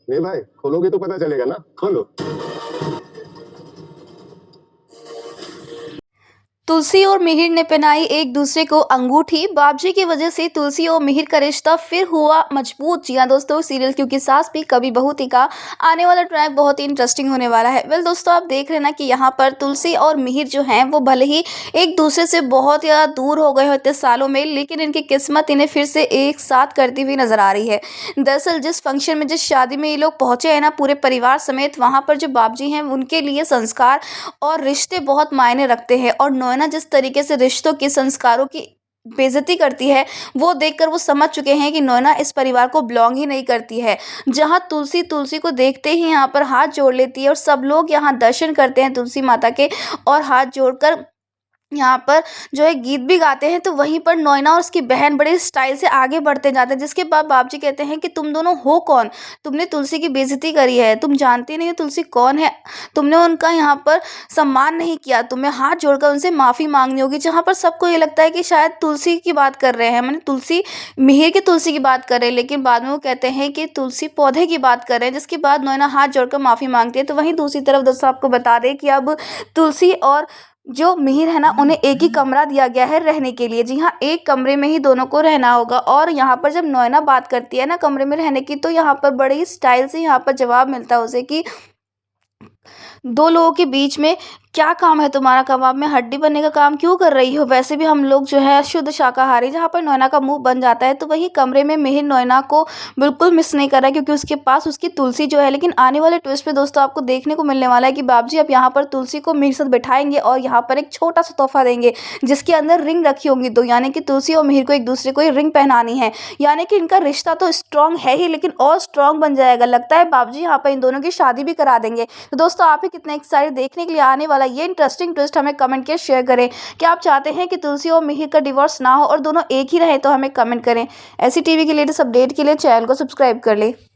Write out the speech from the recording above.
ए भाई, खोलोगे तो पता चलेगा ना, खोलो। तुलसी और मिहिर ने पहनाई एक दूसरे को अंगूठी। बाबजी की वजह से तुलसी और मिहिर का रिश्ता फिर हुआ मजबूत। जी हाँ दोस्तों, सीरियल क्योंकि सास भी कभी बहू थी का आने वाला ट्रैक बहुत ही इंटरेस्टिंग होने वाला है। वेल दोस्तों, आप देख रहे हैं ना कि यहाँ पर तुलसी और मिहिर जो हैं वो भले ही एक दूसरे से बहुत ज़्यादा दूर हो गए हो इतने सालों में, लेकिन इनकी किस्मत इन्हें फिर से एक साथ करती हुई नजर आ रही है। दरअसल जिस फंक्शन में, जिस शादी में ये लोग पहुंचे हैं ना पूरे परिवार समेत, वहाँ पर जो बाबजी हैं उनके लिए संस्कार और रिश्ते बहुत मायने रखते हैं। और नोएना जिस तरीके से रिश्तों की, संस्कारों की बेइज्जती करती है, वो देखकर वो समझ चुके हैं कि नोएना इस परिवार को बिलोंग ही नहीं करती है। जहां तुलसी तुलसी को देखते ही यहाँ पर हाथ जोड़ लेती है और सब लोग यहाँ दर्शन करते हैं तुलसी माता के, और हाथ जोड़कर यहाँ पर जो है गीत भी गाते हैं। तो वहीं पर नोएना और उसकी बहन बड़े स्टाइल से आगे बढ़ते जाते हैं, जिसके बाद बाबूजी कहते हैं कि तुम दोनों हो कौन, तुमने तुलसी की बेइज्जती करी है, तुम जानती नहीं हो तुलसी कौन है, तुमने उनका यहाँ पर सम्मान नहीं किया, तुम्हें हाथ जोड़कर उनसे माफ़ी मांगनी होगी। जहाँ पर सबको ये लगता है कि शायद तुलसी की बात कर रहे हैं, मैंने तुलसी, मिहिर की तुलसी की बात कर रहे हैं, लेकिन बाद में वो कहते हैं कि तुलसी पौधे की बात कर रहे हैं। जिसके बाद नोएना हाथ जोड़कर माफ़ी मांगती है। तो वहीं दूसरी तरफ दोस्तों आपको बता दें कि अब तुलसी और जो मिहिर है ना, उन्हें एक ही कमरा दिया गया है रहने के लिए। जी हाँ, एक कमरे में ही दोनों को रहना होगा। और यहाँ पर जब नोएना बात करती है ना कमरे में रहने की, तो यहाँ पर बड़े ही स्टाइल से यहाँ पर जवाब मिलता है उसे कि दो लोगों के बीच में क्या काम है तुम्हारा, कबाब में हड्डी बनने का काम क्यों कर रही हो, वैसे भी हम लोग जो है शुद्ध शाकाहारी। जहाँ पर नोएना का मुंह बन जाता है। तो वही कमरे में मिहिर नोएना को बिल्कुल मिस नहीं कर रहा है, क्योंकि उसके पास उसकी तुलसी जो है। लेकिन आने वाले ट्विस्ट पे दोस्तों आपको देखने को मिलने वाला है कि बाबूजी अब यहाँ पर तुलसी को मिहिर साथ बिठाएंगे और यहाँ पर एक छोटा सा तोहफा देंगे, जिसके अंदर रिंग रखी होंगी दो, यानी कि तुलसी और मिहिर को एक दूसरे को ये रिंग पहनानी है। यानी कि इनका रिश्ता तो स्ट्रांग है ही, लेकिन और स्ट्रांग बन जाएगा। लगता है बाबूजी यहाँ पर इन दोनों की शादी भी करा देंगे। तो दोस्तों आप ही कितने एक्साइटेड देखने के लिए आने वाला ये इंटरेस्टिंग ट्विस्ट, हमें कमेंट के शेयर करें। क्या आप चाहते हैं कि तुलसी और मिहिर का डिवोर्स ना हो और दोनों एक ही रहे? तो हमें कमेंट करें। ऐसी टीवी के लेटेस्ट अपडेट के लिए चैनल को सब्सक्राइब कर ले।